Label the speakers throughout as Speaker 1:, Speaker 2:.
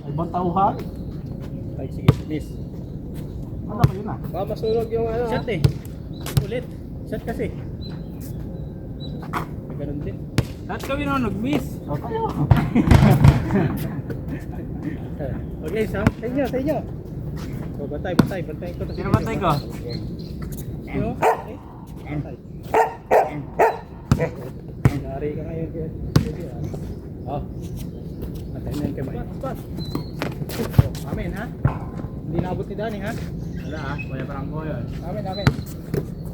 Speaker 1: Ibang tauhan.
Speaker 2: Ay, sige, miss.
Speaker 1: Ano ba yun ah?
Speaker 2: Baka masunog yung ano. Shot eh. Ulit. Shot kasi. May ganun din. Lahat kami naman nag-miss.
Speaker 1: O tayo.
Speaker 2: Okay, Sam. Sa inyo, sa inyo. O, bantay ko.
Speaker 1: Sino bantay ko?
Speaker 2: Sino? Bantay. Dari ka ngayon. Oh. Bantay na yung kamay. Spot. Amin ha? Hindi naabot ni Danny ha?
Speaker 1: Wala ah, wala parang ko yun.
Speaker 2: Amin.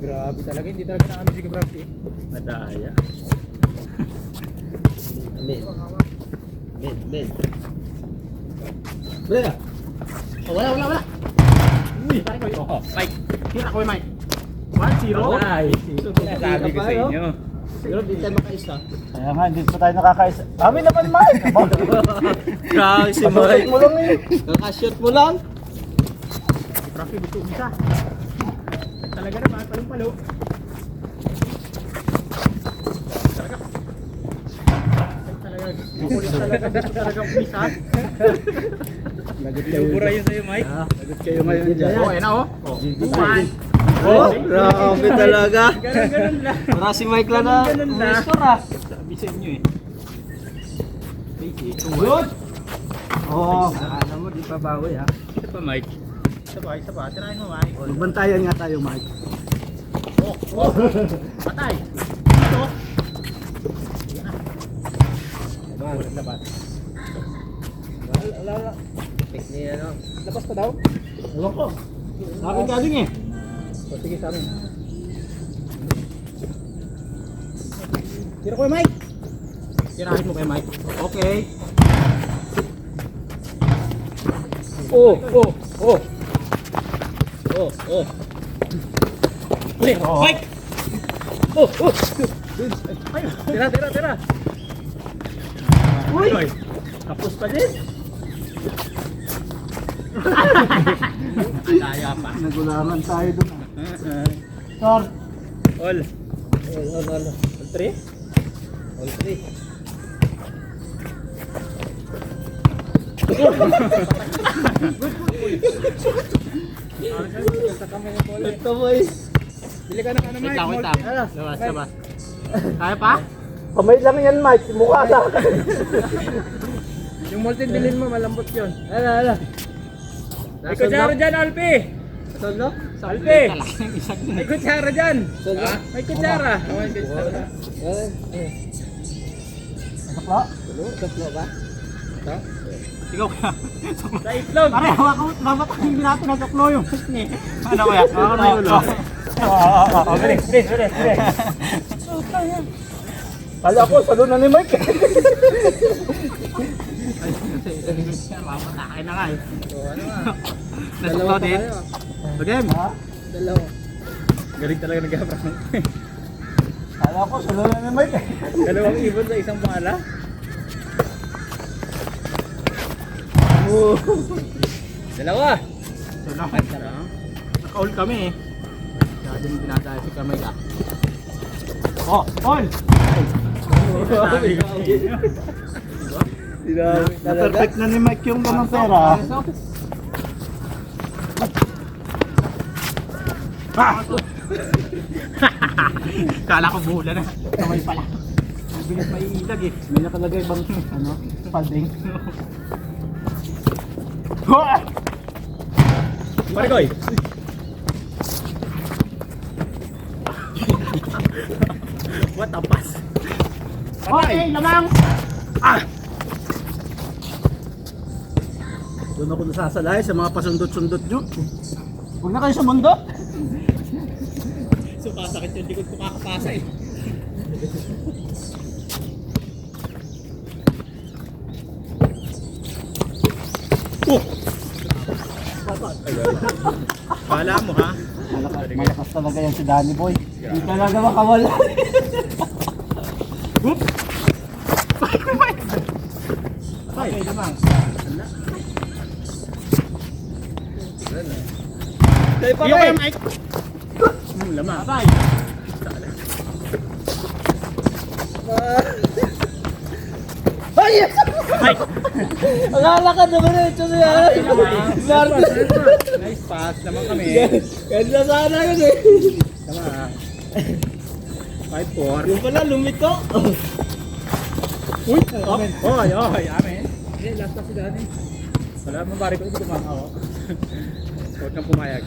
Speaker 2: Grabe talaga, hindi talaga namin si Gabrapti.
Speaker 1: Madaya.
Speaker 3: Ben. Wala. Oh, wala.
Speaker 1: Uy, pare ko yun. Mike, tira ko yung Mike. 1-0.
Speaker 2: Ay, sabi ko sa inyo.
Speaker 3: Pero di tayo makaisa.
Speaker 1: Kaya nga, hindi pa tayo nakakaisa. Kami naman Mike.
Speaker 3: Grabe si Mike.
Speaker 1: Mo lang eh.
Speaker 3: Nakashoot mo lang.
Speaker 2: Si Gabrapti gusto isa. Talaga naman, palong-palo. Kukulit talaga, gusto talagang umisa. Binubura yun sa'yo, Mike.
Speaker 3: Lagot kayo ngayon dyan.
Speaker 2: Oh, ayun na oh. Buwan.
Speaker 3: Oh, grabe talaga.
Speaker 2: Ganun lang.
Speaker 3: Para si Mike lang na.
Speaker 2: Ganun lang.
Speaker 3: Umistor ah.
Speaker 2: Sabi sa inyo eh.
Speaker 1: Good. Oh,
Speaker 3: Alam mo, di pa bawi ah.
Speaker 2: Isa pa, Mike. Isa pa. Tirahin mo, Mike.
Speaker 1: magbantayan nga tayo Mike.
Speaker 2: Oh. Patay. Ito. Sige na. Laban.
Speaker 3: Wala. Pick niya ano.
Speaker 2: Labas pa daw?
Speaker 1: Ewan ko. Akin galing eh.
Speaker 2: O, sige sa amin. Tira ko kay Mike. Tirahin mo kay Mike.
Speaker 1: Okay.
Speaker 2: Oh. Ulit, Mike! Oh! Ay, tira. Uy! Tapos pa din. Kaya pa.
Speaker 1: Nagulangan tayo dun ah. Sir.
Speaker 2: All.
Speaker 3: All.
Speaker 2: All three?
Speaker 3: All three.
Speaker 2: Sa kamay ng bola.
Speaker 3: Ito boys.
Speaker 2: Bili ka ng ano, Mike?
Speaker 1: Wait lang. Labas.
Speaker 2: Kaya pa?
Speaker 1: Kamay lang yan Mike. Mukha lang.
Speaker 2: Yung molten bilhin mo, malambot yun.
Speaker 3: Ala.
Speaker 2: May kutsara dyan, Alpi!
Speaker 3: Solo?
Speaker 2: Alpi! May kutsara dyan!
Speaker 3: Solo?
Speaker 2: May kutsara! May kutsara.
Speaker 1: Sakla.
Speaker 3: Solo ba?
Speaker 2: Ito?
Speaker 1: Ikaw ka.
Speaker 2: Sa itlog!
Speaker 1: Pare, hawak ko. Dapat hindi natin nasaklo yung. Ano kaya? Ako na yun.
Speaker 2: Bilis.
Speaker 1: Kala ko, salo na ni Mike.
Speaker 2: Mamatake na nga eh.
Speaker 3: Ano nga?
Speaker 2: Nasaklo din. Game.
Speaker 3: Dalawa.
Speaker 2: Galing talaga nag-abrak.
Speaker 1: Kala ko, salo na ni Mike.
Speaker 2: Dalawang ibon sa isang pala. Dalawa. Naka-all kami eh. Dati mo dinadaya si kamay ka.
Speaker 1: Oh, all. Na-perfect na ni Mike yung ganang pera.
Speaker 2: Kala ko buhula na. Kamay pala. Bilis maiilag eh.
Speaker 1: May nakalagay bang ano, spalding?
Speaker 2: Marigoy! What a pass!
Speaker 1: Okay, lamang! Doon ako nasasalay sa mga pasundot-sundot nyo. Huwag na kayo sumundot!
Speaker 2: So kasakit yung likod ko kakapasa eh. Kala mo ha?
Speaker 1: Malakas talaga yan si Danny Boy. Hindi talaga makawala.
Speaker 2: Whoop! Okay, lamang.
Speaker 3: Tayo pa
Speaker 2: Iyo kayo,
Speaker 3: rin.
Speaker 2: Mike! Lamang.
Speaker 1: Patay!
Speaker 3: Ay!
Speaker 1: Mike!
Speaker 3: Akala ka naman na ito siya. Martin.
Speaker 2: Nice pass naman kami.
Speaker 3: Ganda sana yun eh.
Speaker 2: Tama. 5-4.
Speaker 3: Yung pala, lumito.
Speaker 2: Uy! Amen. Oy, amen. Hindi, last na si Danny. Wala mo pare ko ito kumakaw. Huwag kang pumayag.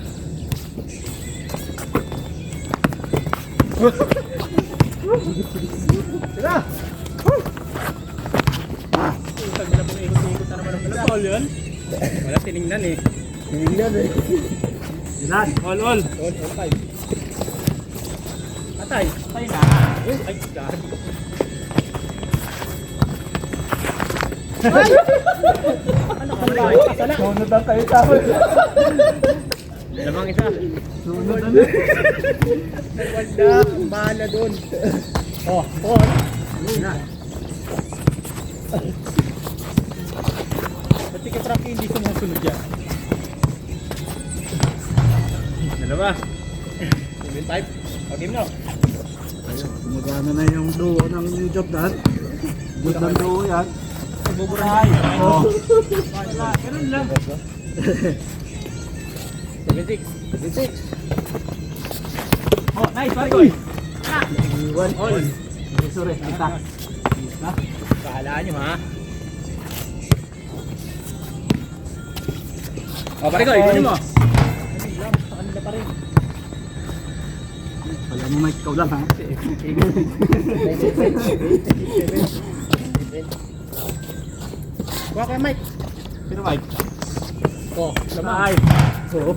Speaker 2: Sila! Sabi na pumikot-ikot na naman ang pala. All yun? Wala tinignan eh.
Speaker 3: Tingnan eh.
Speaker 1: Sila, all.
Speaker 2: All 5. Atay.
Speaker 1: Tayo na.
Speaker 2: Ay, God.
Speaker 1: Ano ka ba? Kasala.
Speaker 3: Sunod ang kayo sa akin.
Speaker 2: Lamang isa.
Speaker 3: Sunod ang
Speaker 2: Nagwanda. Bahala dun.
Speaker 1: Oh, Paul.
Speaker 2: Na. Pati kay Frankie hindi sumusunod yan. Dalawa. 7-5. Okay mo.
Speaker 3: Gumagana na yung duo ng Jordan. Good ng duo yan.
Speaker 1: Buburahay. Oh. Wala, ganun lang.
Speaker 2: 7-6.
Speaker 3: 6.
Speaker 1: Oh, nice, pare koy.
Speaker 3: Iwan.
Speaker 2: All.
Speaker 3: Sorry, kita.
Speaker 2: Bahala nyo ha. O pare ko, ikunin mo.
Speaker 1: Sa kanila pa rin.
Speaker 3: Alam mo, Mike, ikaw lang ha.
Speaker 2: Kuha ka Mike.
Speaker 1: Sino Mike?
Speaker 2: Oh,
Speaker 1: Lamay.
Speaker 2: Oo.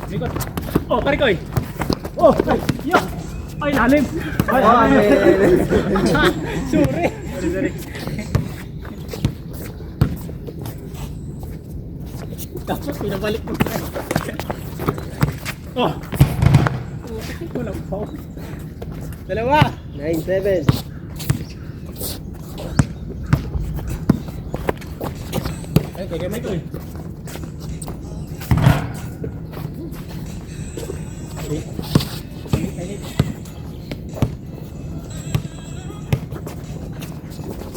Speaker 2: Mikot. Oh, pare ko.
Speaker 1: Oh, ay, yo. Ay, lalim. Ay,
Speaker 2: Sorry.
Speaker 1: Tapos pinabalik mo. Oh. Walang foul.
Speaker 2: Dalawa.
Speaker 3: 9-7.
Speaker 2: Ay, kaya Mike ko.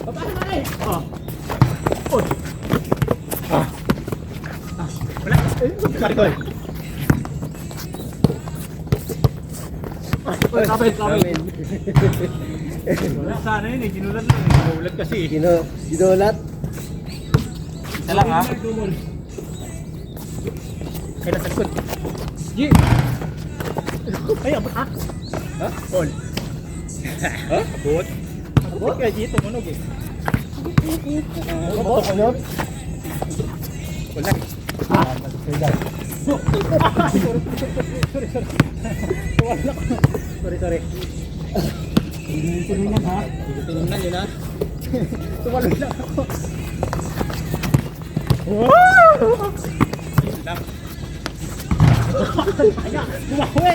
Speaker 1: Baba na eh. Oh. Oh.
Speaker 2: Wala. Pare ko.
Speaker 1: Oy, kapit.
Speaker 2: Wala sana yun eh. Ginulat lang eh. Ginulat kasi eh.
Speaker 3: Ginulat.
Speaker 1: Isa lang ha.
Speaker 2: Kaya nasa likod.
Speaker 1: G. Ay, abot ha.
Speaker 2: Ha? All. Ha? Abot? Abot kaya dito manog eh.
Speaker 3: Abot ko yun.
Speaker 2: Wala. Sorry.
Speaker 1: Hindi tinignan ha.
Speaker 2: Hindi tinignan yun ha. Tumalun lang ako. Yun lang.
Speaker 1: Kaya, bumawi.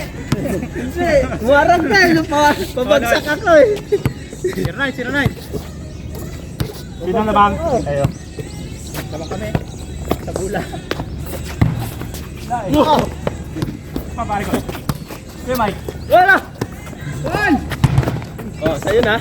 Speaker 3: Hindi. Warang na yun. Pabagsak ako eh.
Speaker 2: 09.
Speaker 1: Sino na bang? Ayo.
Speaker 2: Labang kami. Sa bula.
Speaker 1: Oh. Pare ko. Hey, Mike.
Speaker 3: Wala.
Speaker 2: Oh, sa'yo na.